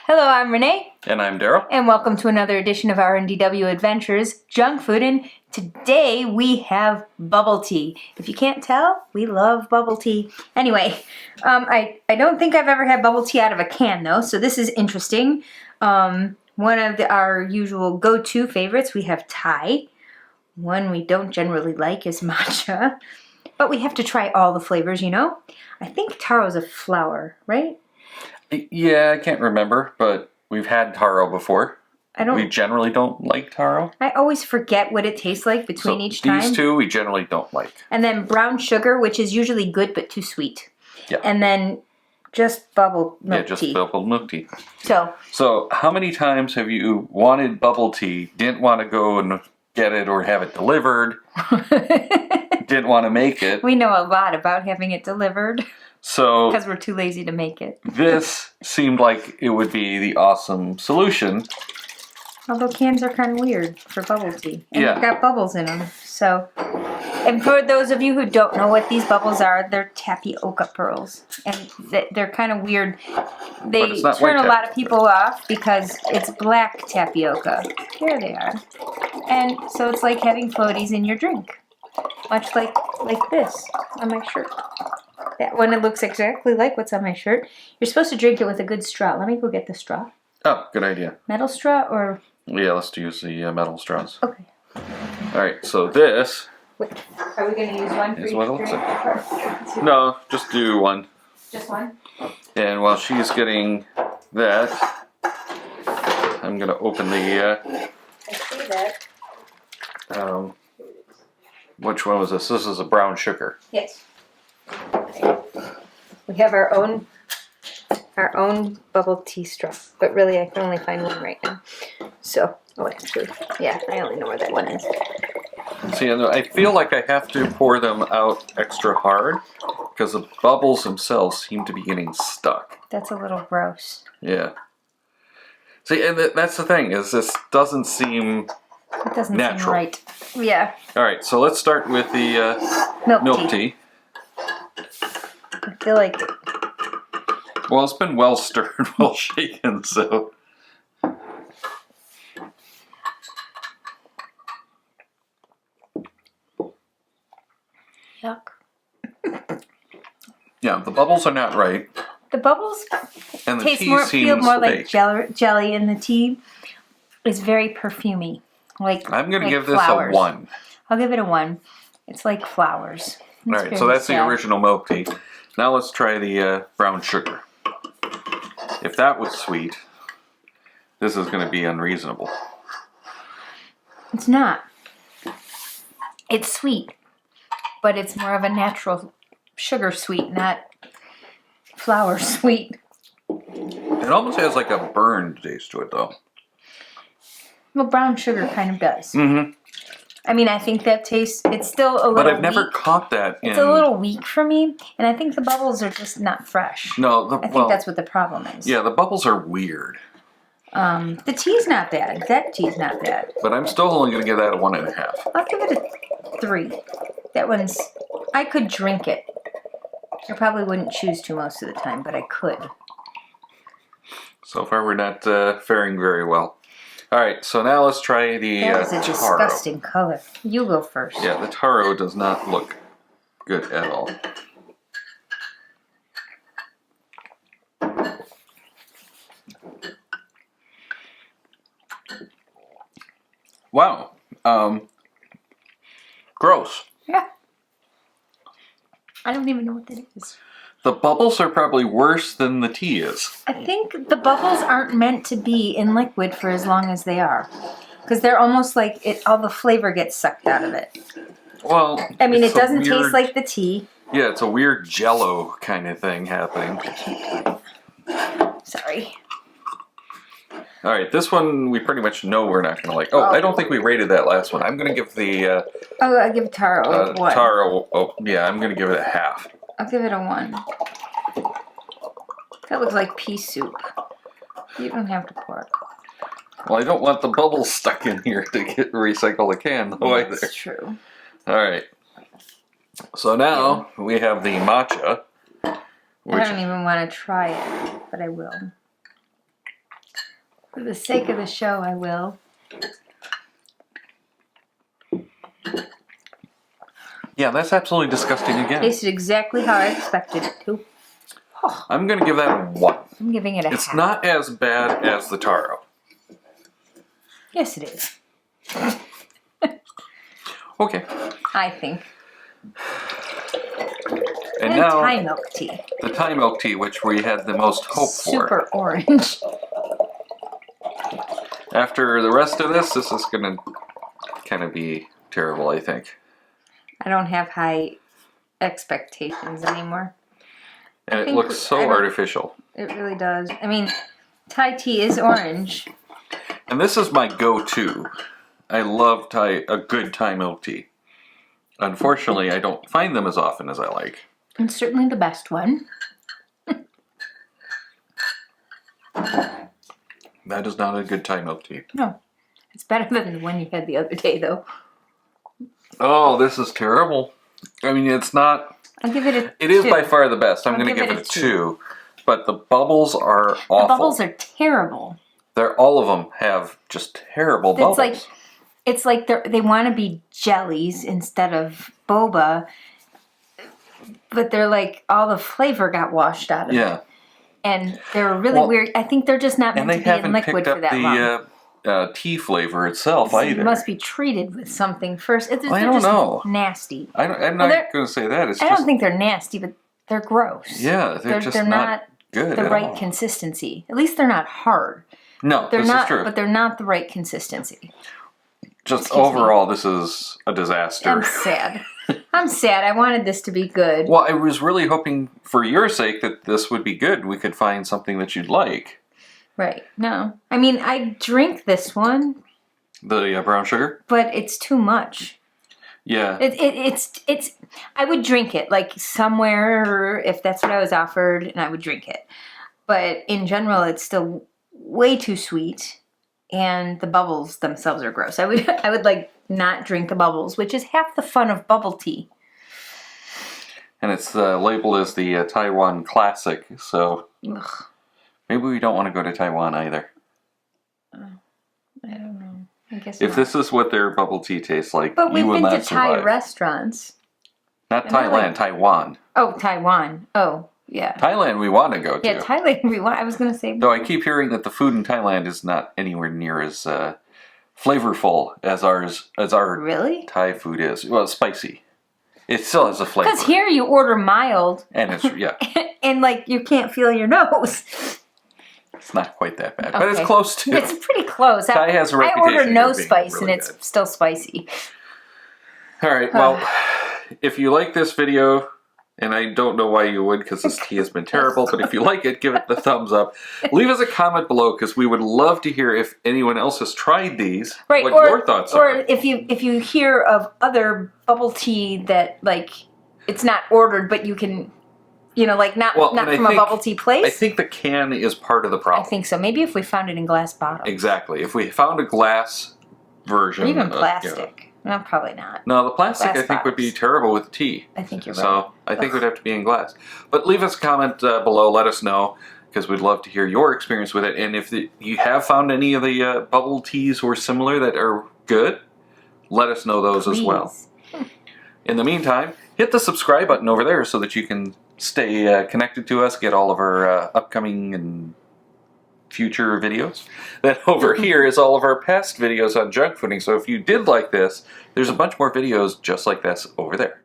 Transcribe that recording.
Hello, I'm Renee. And I'm Darryl. And welcome to another edition of R&DW Adventures, Junk Food. And today we have bubble tea. If you can't tell, we love bubble tea. Anyway, I don't think I've ever had bubble tea out of a can, though, so this is interesting. One of our usual go-to favorites, we have Thai. One we don't generally like is Matcha. But we have to try all the flavors, you know? I think Taro's a flower, right? Yeah, I can't remember, but we've had Taro before. We generally don't like Taro. I always forget what it tastes like between each time. These two we generally don't like. And then brown sugar, which is usually good but too sweet. Yeah. And then just bubble milk tea. Yeah, just bubble milk tea. So how many times have you wanted bubble tea, didn't want to go and get it or have it delivered, didn't want to make it? We know a lot about having it delivered. So, because we're too lazy to make it. This seemed like it would be the awesome solution. Although cans are kind of weird for bubble tea. And yeah. They've got bubbles in them. So, and for those of you who don't know what these bubbles are, they're tapioca pearls. And they're kind of weird. They turn a lot of people off because it's black tapioca. There they are. And so it's like having floaties in your drink. Much like this on my shirt. That one, it looks exactly like what's on my shirt. You're supposed to drink it with a good straw. Let me go get the straw. Oh, good idea. Metal straw or? Yeah, let's use the metal straws. Okay. All right, so this. Wait, are we going to use one for each drink? No, just do one. Just one? And while she's getting that, I'm going to open the... I see that. Which one was this? This is a brown sugar. Yes. We have our own bubble tea straw, but really I can only find one right now. So, actually, yeah, I only know where that one is. See, I feel like I have to pour them out extra hard because the bubbles themselves seem to be getting stuck. That's a little gross. Yeah. See, and that's the thing, is this doesn't seem it doesn't natural. Seem right. Yeah. All right, so let's start with the milk tea. I feel like... Well, it's been well stirred, well shaken, so... Yuck. Yeah, the bubbles are not right. The bubbles and the feel more like jelly, and the tea is very perfumey. I'm going to give flowers. This a 1. I'll give it a 1. It's like flowers. All right, so that's the original milk tea. Now let's try the brown sugar. If that was sweet, this is going to be unreasonable. It's not. It's sweet, but it's more of a natural sugar sweet, not flour sweet. It almost has like a burned taste to it, though. Well, brown sugar kind of does. Mm-hmm. I mean, I think that tastes, it's still a little But I've never caught that in... It's a little weak for me, and I think the bubbles are just not fresh. No, I think that's what the problem is. Yeah, the bubbles are weird. The tea's not bad. That tea's not bad. But I'm still only going to give that a 1.5. I'll give it a 3. That one's... I could drink it. I probably wouldn't choose to most of the time, but I could. So far, we're not faring very well. All right, so now let's try the Taro. That is a disgusting color. You go first. Yeah, the Taro does not look good at all. Wow. Gross. Yeah. I don't even know what that is. The bubbles are probably worse than the tea is. I think the bubbles aren't meant to be in liquid for as long as they are. Because they're almost like all the flavor gets sucked out of it. Well, I mean, it doesn't taste like the tea. Yeah, it's a weird jello kind of thing happening. Sorry. All right, this one we pretty much know we're not going to like. Oh, I don't think we rated that last one. I'm going to give the... I'll give Taro a 1. Taro, yeah, I'm going to give it a 1/2. I'll give it a 1. That looks like pea soup. You don't have to pour it. Well, I don't want the bubbles stuck in here to recycle the can, though, either. That's true. All right. So now we have the matcha. I don't even want to try it, but I will. For the sake of the show, I will. Yeah, that's absolutely disgusting again. Tasted exactly how I expected it to. Oh, I'm going to give that a 1. I'm giving it a It's half. not as bad as the Taro. Yes, it is. Okay. I think. And And now, Thai milk tea. the Thai milk tea, which we had the most hope for. Super orange. After the rest of this is going to kind of be terrible, I think. I don't have high expectations anymore. And it think looks so artificial. It really does. I mean, Thai tea is orange. And this is my go-to. I love a good Thai milk tea. Unfortunately, I don't find them as often as I like. And certainly the best one. That is not a good Thai milk tea. No. It's better than the one you had the other day, though. Oh, this is terrible. I mean, it's not... I'll give it a It is 2. by far the best. I'm going to give it a 2. But the bubbles are awful. The bubbles are terrible. All of them have just terrible bubbles. It's like they want to be jellies instead of boba, but they're like all the flavor got washed out of it. And they're really weird. I think they're just not meant to be in liquid for that long. And they haven't picked up the tea flavor itself either. It must be treated with something first. I don't know. Nasty. I'm not going to say that. I don't think they're nasty, but they're gross. Yeah, they're just not good the at right all. consistency. At least they're not hard. No, They're this not, is true. but they're not the right consistency. Just overall, this is a disaster. I'm sad. I'm sad. I wanted this to be good. Well, I was really hoping for your sake that this would be good. We could find something that you'd like. Right. No. I mean, I drink this one. The brown sugar? But it's too much. Yeah. It's I would drink it like somewhere if that's what I was offered and I would drink it. But in general, it's still way too sweet. And the bubbles themselves are gross. I would like not drink the bubbles, which is half the fun of bubble tea. And it's labeled as the Taiwan Classic, so maybe we don't want to go to Taiwan either. I don't know. I guess if not. this is what their bubble tea tastes like, but you will not survive. We've been to Thai restaurants. Not Thailand, Taiwan. Oh, Taiwan. Oh, yeah. Thailand we want to go to. Yeah, Thailand we want. I was going to say. Though I keep hearing that the food in Thailand is not anywhere near as flavorful as our really? Thai food is. Well, it's spicy. It still has a flavor. Because here you order mild. And it's, yeah. And like you can't feel your nose. It's not quite that bad, but it's close to. It's pretty close. Thai has a reputation. I order no for being spice really and it's good. still spicy. All right, well, if you like this video, and I don't know why you would because this tea has been terrible, but if you like it, give it the thumbs up. Leave us a comment below because we would love to hear if anyone else has tried these, what your thoughts are. Or if you hear of other bubble tea that like it's not ordered, but you can, like not from a bubble tea place. I think the can is part of the problem. I think so. Maybe if we found it in glass bottles. Exactly. If we found a glass version. Or even plastic. No, probably not. No, the plastic Glass I think would be bottles. terrible with tea. I think you're right. So I think it would have to be in glass. But leave us a comment below. Let us know because we'd love to hear your experience with it. And if you have found any of the bubble teas or similar that are good, let us know those as well. In the meantime, hit the subscribe button over there so that you can stay connected to us, get all of our upcoming and future videos. Then over here is all of our past videos on junk fooding. So if you did like this, there's a bunch more videos just like this over there.